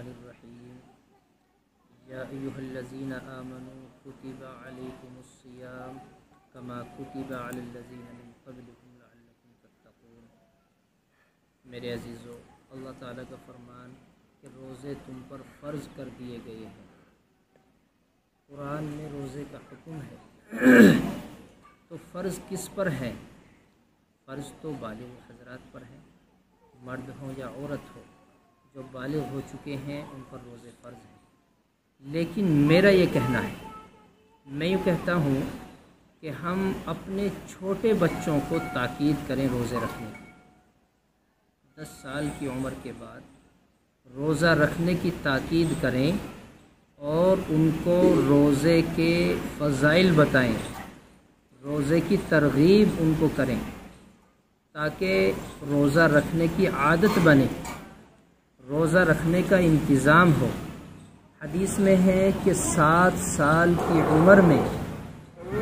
الرحیم یا ایھا الذین آمنوا کتب علیکم الصیام کما کتب علی الذین من قبلکم لعلکم تتقون۔ میرے عزیزو، اللہ تعالیٰ کا فرمان کہ روزے تم پر فرض کر دیے گئے ہیں۔ قرآن میں روزے کا حکم ہے تو فرض کس پر ہے؟ فرض تو بالغ حضرات پر ہے، مرد ہو یا عورت ہو، جو بالغ ہو چکے ہیں ان پر روزے فرض ہیں۔ لیکن میرا یہ کہنا ہے، میں یہ کہتا ہوں کہ ہم اپنے چھوٹے بچوں کو تاکید کریں روزے رکھنے کی۔ 10 سال کی عمر کے بعد روزہ رکھنے کی تاکید کریں اور ان کو روزے کے فضائل بتائیں، روزے کی ترغیب ان کو کریں تاکہ روزہ رکھنے کی عادت بنے، روزہ رکھنے کا انتظام ہو۔ حدیث میں ہے کہ 7 سال کی عمر میں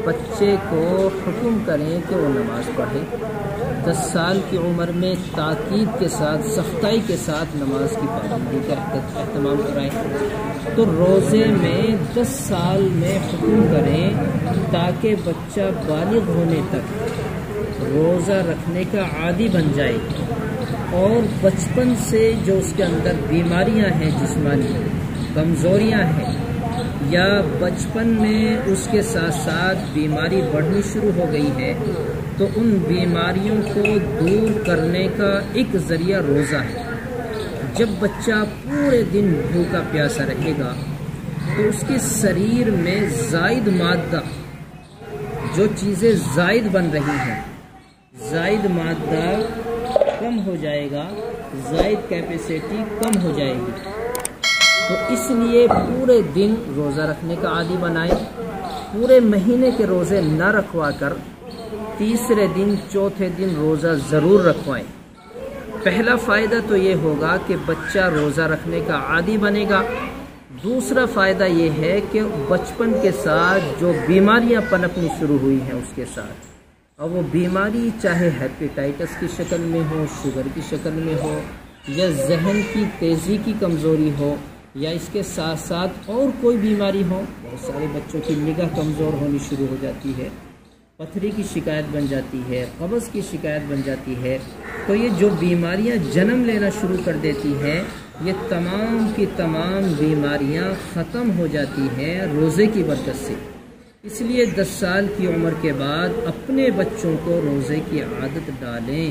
بچے کو حکم کریں کہ وہ نماز پڑھے، 10 سال کی عمر میں تاکید کے ساتھ، سختائی کے ساتھ نماز کی پابندی کا اہتمام کرائیں۔ تو روزے میں 10 سال میں حکم کریں تاکہ بچہ بالغ ہونے تک روزہ رکھنے کا عادی بن جائے، اور بچپن سے جو اس کے اندر بیماریاں ہیں، جسمانی کمزوریاں ہیں، یا بچپن میں اس کے ساتھ ساتھ بیماری بڑھنی شروع ہو گئی ہے، تو ان بیماریوں کو دور کرنے کا ایک ذریعہ روزہ ہے۔ جب بچہ پورے دن بھوکا پیاسا رہے گا تو اس کے شریر میں زائد مادہ، جو چیزیں زائد بن رہی ہیں، زائد مادہ کم ہو جائے گا، زائد کیپیسٹی کم ہو جائے گی۔ تو اس لیے پورے دن روزہ رکھنے کا عادی بنائیں، پورے مہینے کے روزے نہ رکھوا کر تیسرے دن، چوتھے دن روزہ ضرور رکھوائیں۔ پہلا فائدہ تو یہ ہوگا کہ بچہ روزہ رکھنے کا عادی بنے گا۔ دوسرا فائدہ یہ ہے کہ بچپن کے ساتھ جو بیماریاں پنپنی شروع ہوئی ہیں اس کے ساتھ، اور وہ بیماری چاہے ہیپیٹائٹس کی شکل میں ہو، شوگر کی شکل میں ہو، یا ذہن کی تیزی کی کمزوری ہو، یا اس کے ساتھ ساتھ اور کوئی بیماری ہو۔ بہت سارے بچوں کی نگاہ کمزور ہونی شروع ہو جاتی ہے، پتھری کی شکایت بن جاتی ہے، قبض کی شکایت بن جاتی ہے۔ تو یہ جو بیماریاں جنم لینا شروع کر دیتی ہیں، یہ تمام کی تمام بیماریاں ختم ہو جاتی ہیں روزے کی برکت سے۔ اس لیے 10 سال کی عمر کے بعد اپنے بچوں کو روزے کی عادت ڈالیں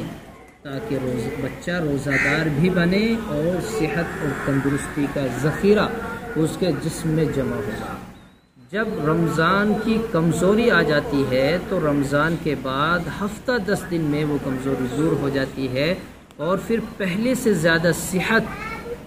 تاکہ بچہ روزہ دار بھی بنے اور صحت اور تندرستی کا ذخیرہ اس کے جسم میں جمع ہوگا۔ جب رمضان کی کمزوری آ جاتی ہے تو رمضان کے بعد ہفتہ 10 دن میں وہ کمزوری دور ہو جاتی ہے، اور پھر پہلے سے زیادہ صحت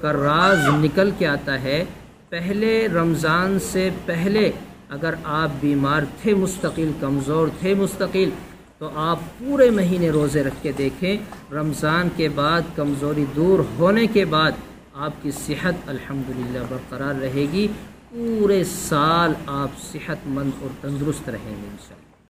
کا راز نکل کے آتا ہے۔ پہلے رمضان سے پہلے اگر آپ بیمار تھے، مستقل کمزور تھے مستقل، تو آپ پورے مہینے روزے رکھ کے دیکھیں، رمضان کے بعد کمزوری دور ہونے کے بعد آپ کی صحت الحمدللہ برقرار رہے گی، پورے سال آپ صحت مند اور تندرست رہیں گے انشاءاللہ۔